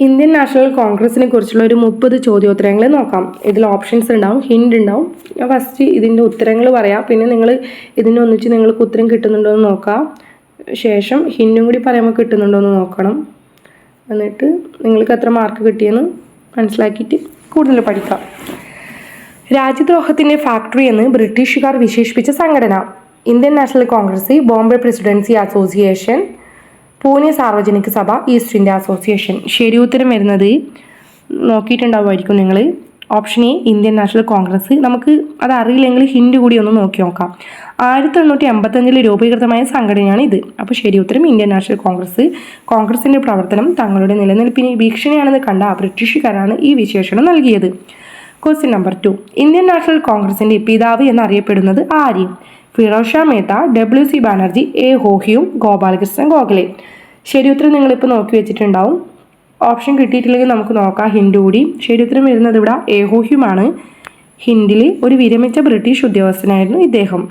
Indian national കോൺഗ്രസിനെ കുറിച്ചുള്ള ഒരു 30 ചോദ്യോത്തരങ്ങൾ നോക്കാം. ഇതിൽ ഓപ്ഷൻസ് ഉണ്ടാവും, ഹിന്റ് ഉണ്ടാവും. ഞാൻ ഫസ്റ്റ് ഇതിൻ്റെ ഉത്തരങ്ങൾ പറയാം, പിന്നെ നിങ്ങൾ ഇതിൻ്റെ ഒന്നിച്ച് നിങ്ങൾക്ക് ഉത്തരം കിട്ടുന്നുണ്ടോ എന്ന് നോക്കാം. ശേഷം ഹിൻറ്റും കൂടി പറയുമ്പോൾ കിട്ടുന്നുണ്ടോ എന്ന് നോക്കണം. എന്നിട്ട് നിങ്ങൾക്ക് എത്ര മാർക്ക് കിട്ടിയെന്ന് മനസ്സിലാക്കിയിട്ട് കൂടുതൽ പഠിക്കാം. രാജ്യദ്രോഹത്തിൻ്റെ ഫാക്ടറി എന്ന് ബ്രിട്ടീഷുകാർ വിശേഷിപ്പിച്ച സംഘടന: ഇന്ത്യൻ നാഷണൽ കോൺഗ്രസ്, ബോംബെ പ്രസിഡൻസി അസോസിയേഷൻ, പൂനെ സാർവജനിക സഭ, ഈസ്റ്റ് ഇന്ത്യ അസോസിയേഷൻ. ശരി ഉത്തരം വരുന്നത് നോക്കിയിട്ടുണ്ടാവുമായിരിക്കും നിങ്ങൾ. Option A Indian National Congress. നമുക്ക് അത് അറിയില്ലെങ്കിൽ ഹിന്റ് കൂടി ഒന്ന് നോക്കി നോക്കാം. 1885 രൂപീകൃതമായ സംഘടനയാണ് ഇത്. അപ്പോൾ ശരി ഉത്തരം ഇന്ത്യൻ നാഷണൽ കോൺഗ്രസ്. കോൺഗ്രസിൻ്റെ പ്രവർത്തനം തങ്ങളുടെ നിലനിൽപ്പിന് ഭീഷണിയാണെന്ന് കണ്ട ബ്രിട്ടീഷുകാരാണ് ഈ വിശേഷണം നൽകിയത്. Question number 2. ഇന്ത്യൻ നാഷണൽ കോൺഗ്രസിൻ്റെ പിതാവ് എന്നറിയപ്പെടുന്നത് ആര്? ഫിറോസ് ഷാ മേത്ത, W.C. ബാനർജി, എ ഹോഹ്യൂം, ഗോപാലകൃഷ്ണൻ ഗോഖലെ. ശരി ഉത്തരം നിങ്ങളിപ്പോൾ നോക്കി വെച്ചിട്ടുണ്ടാവും. ഓപ്ഷൻ കിട്ടിയിട്ടില്ലെങ്കിൽ നമുക്ക് നോക്കാം ഹിന്റ് കൂടി. ശരി ഉത്തരം വരുന്നത് ഇവിടെ എ ഹോഹ്യൂമാണ്. ഹിന്ദിൽ ഒരു വിരമിച്ച ബ്രിട്ടീഷ് ഉദ്യോഗസ്ഥനായിരുന്നു ഇദ്ദേഹം.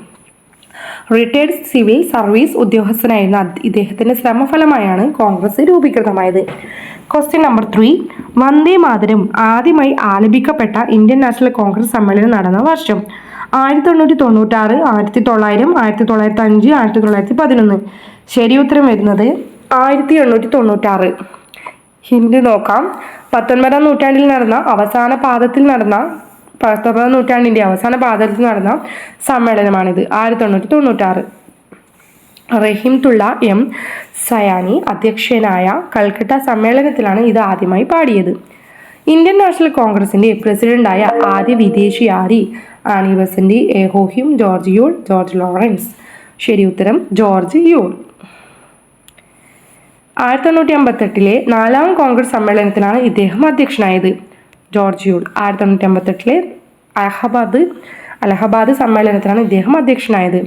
റിട്ടയർഡ് സിവിൽ സർവീസ് ഉദ്യോഗസ്ഥനായിരുന്ന ഇദ്ദേഹത്തിൻ്റെ ശ്രമഫലമായാണ് കോൺഗ്രസ് രൂപീകൃതമായത്. Question number 3. വന്ദേ മാതരം ആദ്യമായി ആലപിക്കപ്പെട്ട ഇന്ത്യൻ നാഷണൽ കോൺഗ്രസ് സമ്മേളനം നടന്ന വർഷം: 1896, 1900, 1905, 1911. ശരി ഉത്തരം വരുന്നത് 1896. ഹിന്റ് നോക്കാം. 19ാം നൂറ്റാണ്ടിൽ നടന്ന 19ാം നൂറ്റാണ്ടിൻ്റെ അവസാന പാദത്തിൽ നടന്ന സമ്മേളനമാണിത്. 1896. റഹീംത്തുള്ള എം സയാനി അധ്യക്ഷനായ കൽക്കട്ട സമ്മേളനത്തിലാണ് ഇത് ആദ്യമായി പാടിയത്. ഇന്ത്യൻ നാഷണൽ കോൺഗ്രസിൻ്റെ പ്രസിഡന്റായ ആദ്യ വിദേശി ആര്? Annie Besant, A O Hume, George Yule, George Lawrence. ശരി ഉത്തരം ജോർജ് യൂൾ. 1858 4ാം കോൺഗ്രസ് സമ്മേളനത്തിലാണ് ഇദ്ദേഹം അധ്യക്ഷനായത്. ജോർജ് യൂൾ 1858 അലഹബാദ് സമ്മേളനത്തിലാണ് ഇദ്ദേഹം അധ്യക്ഷനായത്.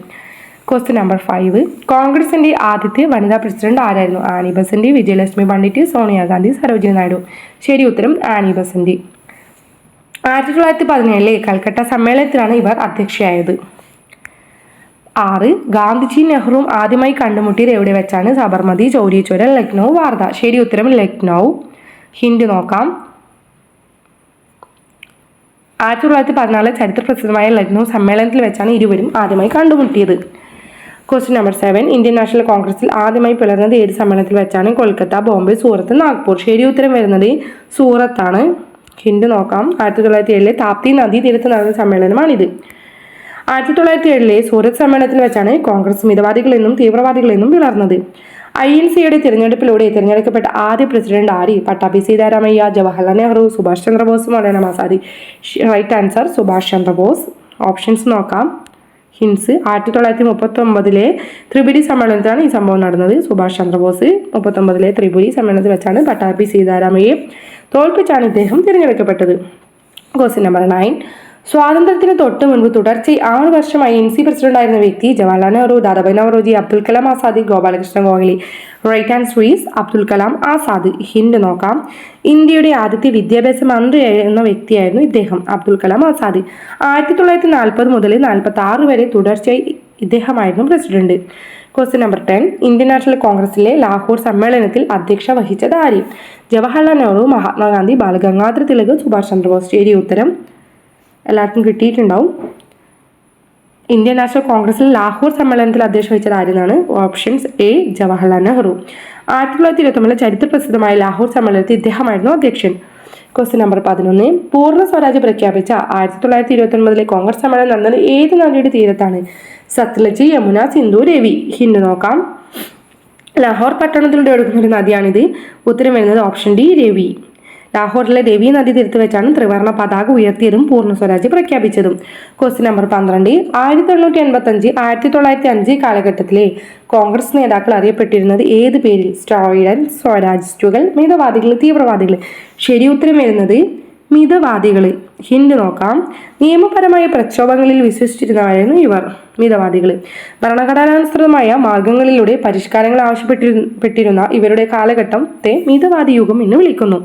Question number 5. കോൺഗ്രസിൻ്റെ ആദ്യത്തെ വനിതാ പ്രസിഡന്റ് ആരായിരുന്നു? Annie Besant, Vijayalakshmi Pandit, Sonia Gandhi, Sarojini Naidu. ശരി ഉത്തരം ആനി ബസന്റ്. 1917 കൽക്കട്ട സമ്മേളനത്തിലാണ് ഇവർ അധ്യക്ഷയായത്. 6. ഗാന്ധിജി നെഹ്റുവും ആദ്യമായി കണ്ടുമുട്ടിയത് എവിടെ വെച്ചാണ്? സബർമതി, ചൗരി ചൗര, ലക്നൗ, വാർധ. ശരി ഉത്തരം ലക്നൗ. ഹിന്റ് നോക്കാം. 1914 ചരിത്ര പ്രസിദ്ധമായ ലക്നൗ സമ്മേളനത്തിൽ വെച്ചാണ് ഇരുവരും ആദ്യമായി കണ്ടുമുട്ടിയത്. Question number 7. ഇന്ത്യൻ നാഷണൽ കോൺഗ്രസിൽ ആദ്യമായി പിളർന്നത് ഏത് സമ്മേളനത്തിൽ വെച്ചാണ്? കൊൽക്കത്ത, ബോംബെ, സൂറത്ത്, നാഗ്പൂർ. ശരി ഉത്തരം വരുന്നത് സൂറത്താണ്. ഹിന്റ് നോക്കാം. 1907 താപ്തി നദീ തീരത്ത് നടന്ന സമ്മേളനമാണിത്. 1907 സൂറത്ത് സമ്മേളനത്തിൽ വെച്ചാണ് കോൺഗ്രസ് മിതവാദികളെന്നും തീവ്രവാദികളെന്നും പിളർന്നത്. INCയുടെ തിരഞ്ഞെടുപ്പിലൂടെ തിരഞ്ഞെടുക്കപ്പെട്ട ആദ്യ പ്രസിഡന്റ് ആര്? Pattabhi Sitaramayya, Jawaharlal Nehru, Subhash Chandrabose, Maulana Azad. Right answer Subhash Chandrabose. Options നോക്കാം. ഹിൻസ്: 1939 ത്രിപുരി സമ്മേളനത്തിലാണ് ഈ സംഭവം നടന്നത്. സുഭാഷ് ചന്ദ്രബോസ് 1939 ത്രിപുരി സമ്മേളനത്തിൽ വെച്ചാണ് പട്ടാഭി സീതാരാമയ്യെ തോൽപ്പിച്ചാണ് ഇദ്ദേഹം തിരഞ്ഞെടുക്കപ്പെട്ടത്. Question number 9. സ്വാതന്ത്ര്യത്തിന് തൊട്ട് മുൻപ് തുടർച്ചയായി 6 വർഷം INC പ്രസിഡന്റായിരുന്ന വ്യക്തി? Jawaharlal Nehru, Dadabhai Naoroji, Abdul Kalam Azad, Gopalakrishnan Gokhale. Right answer is Abdul Kalam Azad. Hint നോക്കാം. ഇന്ത്യയുടെ ആദ്യത്തെ വിദ്യാഭ്യാസ മന്ത്രിയായിരുന്ന വ്യക്തിയായിരുന്നു ഇദ്ദേഹം, അബ്ദുൽ കലാം ആസാദ്. 1940 മുതൽ 1946 വരെ തുടർച്ചയായി ഇദ്ദേഹമായിരുന്നു president. Question number 10. Indian National കോൺഗ്രസിലെ ലാഹോർ സമ്മേളനത്തിൽ അധ്യക്ഷ വഹിച്ചത് ആര്? ജവഹർലാൽ നെഹ്റു, മഹാത്മാഗാന്ധി, ബാലഗംഗാധര തിലക്, സുഭാഷ് ചന്ദ്രബോസ്. ശരി ഉത്തരം എല്ലാവർക്കും കിട്ടിയിട്ടുണ്ടാവും. ഇന്ത്യൻ നാഷണൽ കോൺഗ്രസിൽ ലാഹോർ സമ്മേളനത്തിൽ അധ്യക്ഷ വഹിച്ചത് ആരെന്നാണ്? Options A Jawaharlal Nehru. 1929 ചരിത്ര പ്രസിദ്ധമായ ലാഹോർ സമ്മേളനത്തിൽ ഇദ്ദേഹമായിരുന്നു അധ്യക്ഷൻ. Question number 11. പൂർണ്ണ സ്വരാജ് പ്രഖ്യാപിച്ച 1929 കോൺഗ്രസ് സമ്മേളനം നടന്നത് ഏത് നദിയുടെ തീരത്താണ്? സത്ലജ്, യമുന, സിന്ധു, രവി. ഹിന്റ് നോക്കാം. ലാഹോർ പട്ടണത്തിലൂടെ ഒഴുകുന്ന ഒരു നദിയാണിത്. ഉത്തരം വരുന്നത് ഓപ്ഷൻ ഡി രവി. ലാഹോറിലെ രവി നദി തീരത്ത് വെച്ചാണ് ത്രിവർണ്ണ പതാക ഉയർത്തിയതും പൂർണ്ണ സ്വരാജ് പ്രഖ്യാപിച്ചതും. Question number 12. 1885 1905 കാലഘട്ടത്തിലെ കോൺഗ്രസ് നേതാക്കൾ അറിയപ്പെട്ടിരുന്നത് ഏത് പേരിൽ? സ്ട്രോയിഡൻ, സ്വരാജിസ്റ്റുകൾ, മിതവാദികൾ, തീവ്രവാദികൾ. ശരി ഉത്തരം വരുന്നത് മിതവാദികൾ. ഹിന്റ് നോക്കാം. നിയമപരമായ പ്രക്ഷോഭങ്ങളിൽ വിശ്വസിച്ചിരുന്നവരായിരുന്നു ഇവർ, മിതവാദികൾ. ഭരണഘടനാനുസൃതമായ മാർഗങ്ങളിലൂടെ പരിഷ്കാരങ്ങൾ ആവശ്യപ്പെട്ടിരുന്ന ഇവരുടെ കാലഘട്ടത്തെ മിതവാദി യുഗം എന്ന് വിളിക്കുന്നു.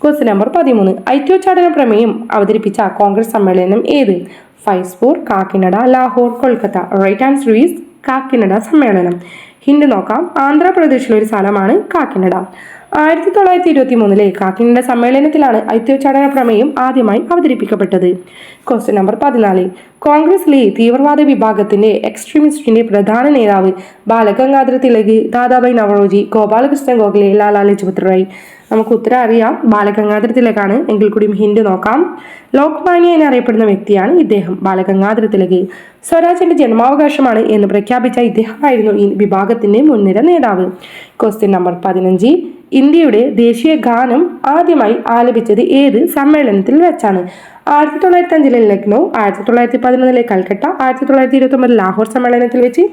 Question number 13. ഐക്യോച്ചാടന പ്രമേയം അവതരിപ്പിച്ച കോൺഗ്രസ് സമ്മേളനം ഏത്? Faizpur, Kakinada, Lahore, Kolkata. Right answer is Kakinada സമ്മേളനം. ഹിന്റ് നോക്കാം. ആന്ധ്രാപ്രദേശിലെ ഒരു സ്ഥലമാണ് കാക്കിനഡ. 1923 കാക്കിനഡ സമ്മേളനത്തിലാണ് ഐക്യോച്ചാടന പ്രമേയം ആദ്യമായി അവതരിപ്പിക്കപ്പെട്ടത്. Question number 14. കോൺഗ്രസിലെ തീവ്രവാദ വിഭാഗത്തിന്റെ എക്സ്ട്രീമിസ്റ്റിന്റെ പ്രധാന നേതാവ് ബാലഗംഗാധര തിലക്, ദാദാഭായ് നവറോജി, ഗോപാലകൃഷ്ണൻ ഗോഖലെ, ലാലാ ലജ്പത് റായ്. നമുക്ക് ഉത്തരം അറിയാം, ബാലഗംഗാധര തിലകാണ്. എങ്കിൽ കൂടിയും ഹിന്റ് നോക്കാം. ലോക്മാന്യ എന്നറിയപ്പെടുന്ന വ്യക്തിയാണ് ഇദ്ദേഹം, ബാലഗംഗാധര തിലക്. സ്വരാജിന്റെ ജന്മാവകാശമാണ് എന്ന് പ്രഖ്യാപിച്ച ഇദ്ദേഹമായിരുന്നു ഈ വിഭാഗത്തിന്റെ മുൻനിര നേതാവ്. Question number 15. ഇന്ത്യയുടെ ദേശീയ ഗാനം ആദ്യമായി ആലപിച്ചത് ഏത് സമ്മേളനത്തിൽ വെച്ചാണ്? 1905 ലക്നൗ, 1911 കൽക്കട്ട, 1929 ലാഹോർ സമ്മേളനത്തിൽ വെച്ച്,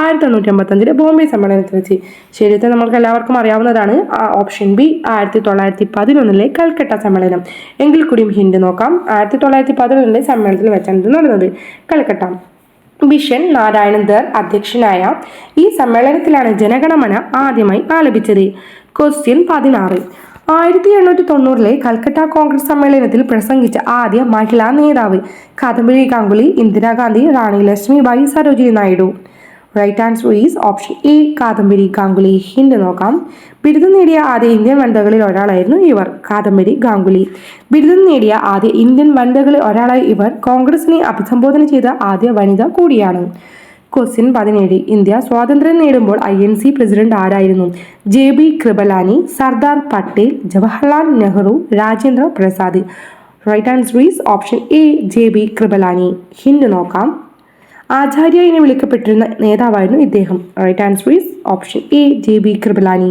1885 ബോംബെ സമ്മേളനത്തിൽ വെച്ച്. ശരിയത്തെ നമ്മൾക്ക് എല്ലാവർക്കും അറിയാവുന്നതാണ്. ഓപ്ഷൻ ബി 1911 കൽക്കട്ട സമ്മേളനം. എങ്കിൽ കൂടിയും ഹിന്റ് നോക്കാം. 1911 സമ്മേളനത്തിൽ വെച്ചാണ് ഇത് നടന്നത്, കൽക്കട്ട. ബിഷൻ നാരായണൻ ദർ അധ്യക്ഷനായ ഈ സമ്മേളനത്തിലാണ് ജനഗണമന ആദ്യമായി ആലപിച്ചത്. ക്വസ്റ്റ്യൻ 16. 1890 കൽക്കട്ട കോൺഗ്രസ് സമ്മേളനത്തിൽ പ്രസംഗിച്ച ആദ്യ മഹിളാ നേതാവ്? കാദംബരി ഗാംഗുലി, ഇന്ദിരാഗാന്ധി, റാണി Lakshmibai, Sarojini Naidu. Right answer is option A, Kadambari Ganguly. Hint നോക്കാം. ബിരുദം നേടിയ ആദ്യ ഇന്ത്യൻ വനിതകളിൽ ഒരാളായിരുന്നു ഇവർ, കാദംബരി ഗാംഗുലി. ബിരുദം നേടിയ ആദ്യ ഇന്ത്യൻ വനിതകളിൽ ഒരാളായി ഇവർ കോൺഗ്രസിനെ അഭിസംബോധന ചെയ്ത ആദ്യ വനിത കൂടിയാണ്. ക്വസ്റ്റ്യൻ 17. ഇന്ത്യ സ്വാതന്ത്ര്യം നേടുമ്പോൾ INC പ്രസിഡന്റ് ആരായിരുന്നു? JB Kripalani, Sardar Patel, Jawaharlal Nehru, Rajendra Prasad. Right answer is option A, JB Kripalani. Hint നോക്കാം. ആചാര്യ എന്ന് വിളിക്കപ്പെട്ടിരുന്ന നേതാവായിരുന്നു ഇദ്ദേഹം. Right answer is option A, JB Kripalani.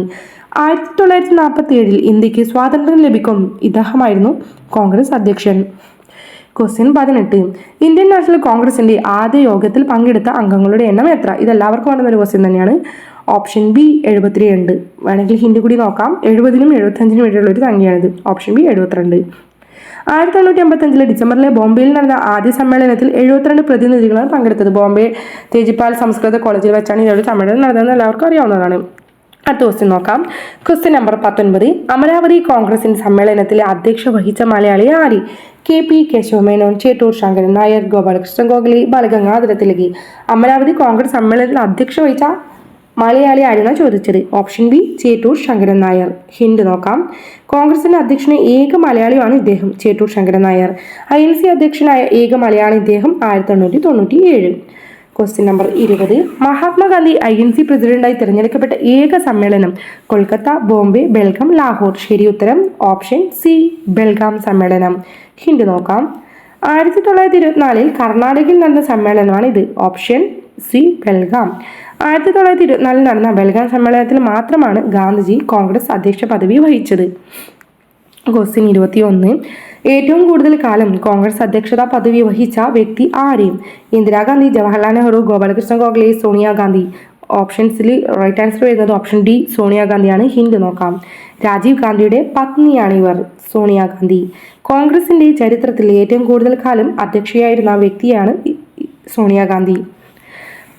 1947 ഇന്ത്യക്ക് സ്വാതന്ത്ര്യം ലഭിക്കും ഇദ്ദേഹമായിരുന്നു കോൺഗ്രസ് അധ്യക്ഷൻ. ക്വസ്റ്റ്യൻ 18. ഇന്ത്യൻ നാഷണൽ കോൺഗ്രസിന്റെ ആദ്യ യോഗത്തിൽ പങ്കെടുത്ത അംഗങ്ങളുടെ എണ്ണം എത്ര? ഇതെല്ലാവർക്കും അറിയുന്ന ഒരു ക്വസ്റ്റ്യൻ തന്നെയാണ്. Option B 72. വേണമെങ്കിൽ ഹിന്റ് കൂടി നോക്കാം. 70നും 75നും ഇടയിലുള്ള ഒരു സംഖ്യയാണിത്. Option B 72. 1955 ഡിസംബറിലെ ബോംബെയിൽ നടന്ന ആദ്യ സമ്മേളനത്തിൽ 72 പ്രതിനിധികളാണ് പങ്കെടുത്തത്. ബോംബെ തേജിപ്പാൽ സംസ്കൃത കോളേജിൽ വെച്ചാണ് ഈ ഒരു സമ്മേളനം നടന്നതെന്ന് എല്ലാവർക്കും അറിയാവുന്നതാണ്. അടുത്ത ക്വസ്റ്റ്യൻ നോക്കാം. Question number 19. അമരാവതി കോൺഗ്രസിന്റെ സമ്മേളനത്തിലെ അധ്യക്ഷ വഹിച്ച മലയാളി ആര്? KP കേശവമേനോൻ, ചേട്ടൂർ ശങ്കരൻ നായർ, ഗോപാലകൃഷ്ണൻ ഗോഖലെ, ബാലഗംഗാധര തിലക്. അമരാവതി കോൺഗ്രസ് സമ്മേളനത്തിൽ അധ്യക്ഷ വഹിച്ച മലയാളി ആരെന്നാണ് ചോദിച്ചത്? Option B Chettur Sankaran Nair. Hint നോക്കാം. കോൺഗ്രസിന്റെ അധ്യക്ഷന് ഏക മലയാളിയാണ് ഇദ്ദേഹം, ചേട്ടൂർ ശങ്കരൻ നായർ. INC അധ്യക്ഷനായ ഏക മലയാളി ഇദ്ദേഹം 1897. Question number 20. മഹാത്മാഗാന്ധി INC പ്രസിഡന്റായി തിരഞ്ഞെടുക്കപ്പെട്ട ഏക സമ്മേളനം? കൊൽക്കത്ത, ബോംബെ, ബെൽഗാം, ലാഹോർ. ശരി ഉത്തരം ഓപ്ഷൻ സി, ബെൽഗാം സമ്മേളനം. ഹിന്റ് നോക്കാം. 1924 കർണാടകയിൽ നടന്ന സമ്മേളനമാണ് ഇത്. Option C, Belgaum. 1924 നടന്ന ബെൽഗാം സമ്മേളനത്തിൽ മാത്രമാണ് ഗാന്ധിജി കോൺഗ്രസ് അധ്യക്ഷ പദവി വഹിച്ചത്. ക്വസ്റ്റ്യൻ 21. ഏറ്റവും കൂടുതൽ കാലം കോൺഗ്രസ് അധ്യക്ഷതാ പദവി വഹിച്ച വ്യക്തി ആര്? ഇന്ദിരാഗാന്ധി, ജവഹർലാൽ നെഹ്റു, ഗോപാലകൃഷ്ണൻ ഗോഖലെ, സോണിയാഗാന്ധി. ഓപ്ഷൻസിൽ റൈറ്റ് ആൻസർ വരുന്നത് ഓപ്ഷൻ ഡി, സോണിയാഗാന്ധിയാണ്. ഹിന്റ് നോക്കാം. രാജീവ് ഗാന്ധിയുടെ പത്നിയാണ് ഇവർ, സോണിയാഗാന്ധി. കോൺഗ്രസിന്റെ ചരിത്രത്തിൽ ഏറ്റവും കൂടുതൽ കാലം അധ്യക്ഷയായിരുന്ന വ്യക്തിയാണ് സോണിയാഗാന്ധി.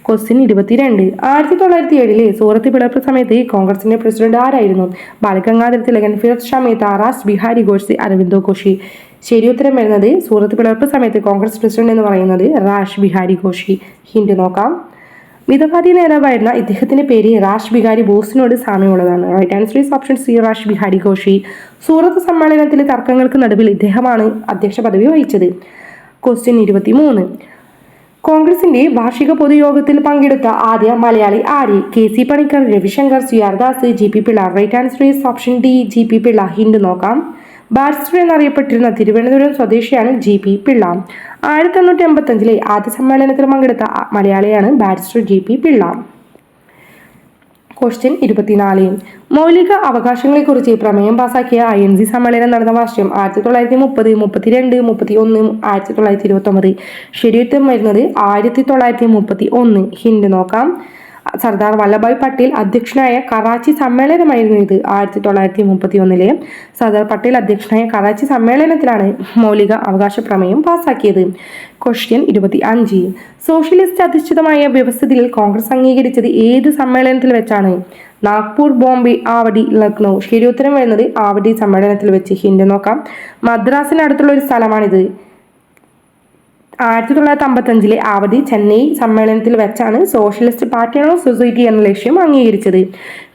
ക്വസ്റ്റ്യൻ 22. 1907 സൂറത്ത് പിളർപ്പ് സമയത്ത് കോൺഗ്രസിന്റെ പ്രസിഡന്റ് ആരായിരുന്നു? ബാലഗംഗാധര തിലകൻ, ഫിറോസ് ഷാ മേത്ത, റാസ് ബിഹാരി ഘോഷ്, അരവിന്ദോ ഘോഷ്. ശരി ഉത്തരം വരുന്നത് സൂറത്ത് പിളർപ്പ് സമയത്ത് കോൺഗ്രസ് പ്രസിഡന്റ് എന്ന് പറയുന്നത് റാഷ് ബിഹാരി ഘോഷ്. ഹിന്റ് നോക്കാം. മിതവാദി നേതാവായിരുന്ന ഇദ്ദേഹത്തിന്റെ പേര് റാഷ് ബിഹാരി ബോസിനോട് സാമ്യമുള്ളതാണ്. Right answer is option C, Rash Behari Ghosh. Surat സമ്മേളനത്തിലെ തർക്കങ്ങൾക്ക് നടുവിൽ ഇദ്ദേഹമാണ് അധ്യക്ഷ പദവി വഹിച്ചത്. ക്വസ്റ്റ്യൻ 23. കോൺഗ്രസിന്റെ വാർഷിക പൊതുയോഗത്തിൽ പങ്കെടുത്ത ആദ്യ മലയാളി ആര്? KC Panicker, Ravishankar, CR Das, GP Pillai. Right answer is option D, GP Pillai. Hint നോക്കാം. ബാരിസ്റ്റർ എന്നറിയപ്പെട്ടിരുന്ന തിരുവനന്തപുരം സ്വദേശിയാണ് GP പിള്ള. 1985 ആദ്യ സമ്മേളനത്തിൽ പങ്കെടുത്ത മലയാളിയാണ് ബാരിസ്റ്റർ GP പിള്ള. ക്വസ്റ്റ്യൻ 24. മൗലിക അവകാശങ്ങളെക്കുറിച്ച് പ്രമേയം പാസാക്കിയ INC സമ്മേളനം നടന്ന വർഷം? 1930, 32, 31, 1929. ശരിയുത്തരം വരുന്നത് 1931. ഹിന്റ് നോക്കാം. സർദാർ വല്ലഭായ് പട്ടേൽ അധ്യക്ഷനായ കറാച്ചി സമ്മേളനമായിരുന്നു ഇത്. 1931 സർദാർ പട്ടേൽ അധ്യക്ഷനായ കറാച്ചി സമ്മേളനത്തിലാണ് മൗലിക അവകാശ പ്രമേയം പാസാക്കിയത്. ക്വസ്റ്റ്യൻ 25. സോഷ്യലിസ്റ്റ് അധിഷ്ഠിതമായ വ്യവസ്ഥിതിയിൽ കോൺഗ്രസ് അംഗീകരിച്ചത് ഏത് സമ്മേളനത്തിൽ വെച്ചാണ്? നാഗ്പൂർ, ബോംബെ, ആവടി, ലക്നൗ. ശരി ഉത്തരം വരുന്നത് ആവടി സമ്മേളനത്തിൽ വെച്ച്. ഹിന്റ് നോക്കാം. മദ്രാസിന് അടുത്തുള്ള ഒരു സ്ഥലമാണിത്. 1955 ആവധി ചെന്നൈ സമ്മേളനത്തിൽ വെച്ചാണ് സോഷ്യലിസ്റ്റ് പാർട്ടി ഓഫ് സൊസൈറ്റി എന്ന ലക്ഷ്യം അംഗീകരിച്ചത്.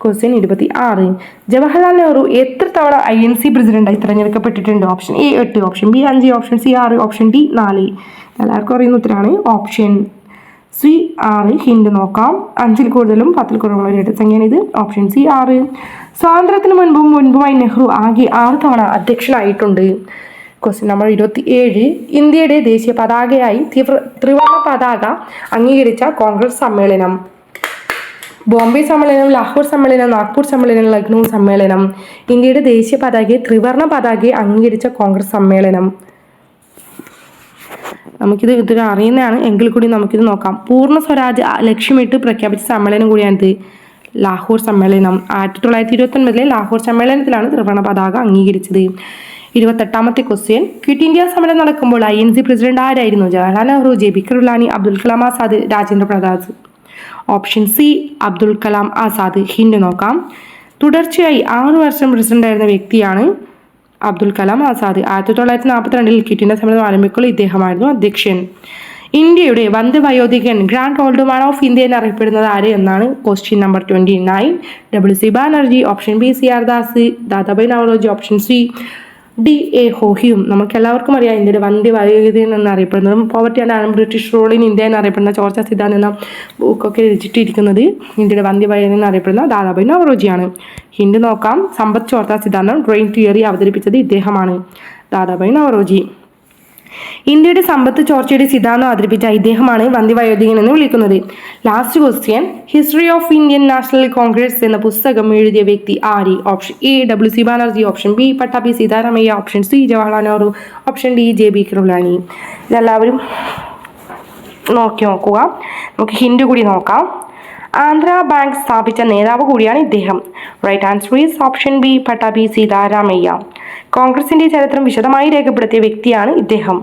ക്വസ്റ്റ്യൻ 26. ജവഹർലാൽ നെഹ്റു എത്ര തവണ INC പ്രസിഡന്റായി തിരഞ്ഞെടുക്കപ്പെട്ടിട്ടുണ്ട്? Option A 8, option B 5, option C 6, option D 4. എല്ലാവർക്കും അറിയുന്ന ഉത്തരമാണ് ഓപ്ഷൻ സി 6. ഹിന്റ് നോക്കാം. 5-ൽ കൂടുതലും 10-ൽ കുറവുള്ള ഒരു ഇടസംഖ്യയാണ് ഇത്. Option C 6. സ്വാതന്ത്ര്യത്തിന് മുൻപുമായി നെഹ്റു ആകെ 6 തവണ അധ്യക്ഷനായിട്ടുണ്ട്. Question number 27. ഇന്ത്യയുടെ ദേശീയ പതാകയായി ത്രിവർണ്ണ പതാക അംഗീകരിച്ച കോൺഗ്രസ് സമ്മേളനം? ബോംബെ സമ്മേളനം, ലാഹോർ സമ്മേളനം, നാഗ്പൂർ സമ്മേളനം, ലക്നൗ സമ്മേളനം. ഇന്ത്യയുടെ ദേശീയ പതാകയെ ത്രിവർണ്ണ പതാകയെ അംഗീകരിച്ച കോൺഗ്രസ് സമ്മേളനം. ഇതിൽ അറിയുന്നതാണ് എങ്കിൽ കൂടി നമുക്കിത് നോക്കാം. പൂർണ്ണ സ്വരാജ് ലക്ഷ്യമിട്ട് പ്രഖ്യാപിച്ച സമ്മേളനം കൂടിയാണിത്. ലാഹോർ സമ്മേളനം 1929 ലാഹോർ സമ്മേളനത്തിലാണ് ത്രിവർണ്ണ പതാക അംഗീകരിച്ചത്. 28ാമത്തെ ക്വസ്റ്റ്യൻ. ക്വിറ്റ് ഇന്ത്യ സമരം നടക്കുമ്പോൾ INC പ്രസിഡന്റ് ആരായിരുന്നു? Jawaharlal Nehru, JB Kripalani, Abdul Kalam Azad, Rajendra Prasad. Option C Abdul Kalam Azad. Hint നോക്കാം. തുടർച്ചയായി 6 വർഷം പ്രസിഡന്റ് ആയിരുന്ന വ്യക്തിയാണ് അബ്ദുൽ കലാം ആസാദ്. 1942 ക്വിറ്റ് ഇന്ത്യ സമരം ആരംഭിക്കുമ്പോൾ ഇദ്ദേഹമായിരുന്നു അധ്യക്ഷൻ. ഇന്ത്യയുടെ വന്ദവയോധികൻ grand old man of India എന്നറിയപ്പെടുന്നത് ആര് എന്നാണ് question number 29. WC Banerjee, option B CR Das, Dadabhai Naoroji, option C DA ഹോഹിയും. നമുക്ക് എല്ലാവർക്കും അറിയാം ഇന്ത്യയുടെ വന്ദവയോധികൻ എന്നറിയപ്പെടുന്നതും poverty and British rule in India എന്നറിയപ്പെടുന്ന ചോർച്ച സിദ്ധാന്തം എന്ന ബുക്കൊക്കെ രചിച്ചിരിക്കുന്നത് ഇന്ത്യയുടെ വന്ദവയോധികൻ എന്നറിയപ്പെടുന്ന ദാദാഭായ് നവറോജിയാണ്. ഹിന്റ് നോക്കാം. സമ്പത്ത് ചോർച്ച സിദ്ധാന്തം ഡ്രെയിൻ തിയറി അവതരിപ്പിച്ചത് ഇദ്ദേഹമാണ്, ദാദാഭായ് നവറോജി. ഇന്ത്യയുടെ സമ്പത്ത് ചോർച്ചയുടെ സിദ്ധാന്തം അവതരിപ്പിച്ച ഇദ്ദേഹമാണ് വന്ദവയോധികൻ എന്ന് വിളിക്കുന്നത്. Last question. History of Indian National Congress എന്ന പുസ്തകം എഴുതിയ വ്യക്തി ആര്? Option A WC Banerjee, option B Pattabhi Sitaramayya, option C Jawaharlal Nehru, option D JB കരുളാനി. ഇതെല്ലാവരും നോക്കുക. നമുക്ക് ഹിന്റ് കൂടി നോക്കാം. ആന്ധ്ര ബാങ്ക് സ്ഥാപിച്ച നേതാവ് കൂടിയാണ് ഇദ്ദേഹം. Right answer is option B Pattabhi Sitaramayya. കോൺഗ്രസിന്റെ ചരിത്രം വിശദമായി രേഖപ്പെടുത്തിയ വ്യക്തിയാണ് ഇദ്ദേഹം.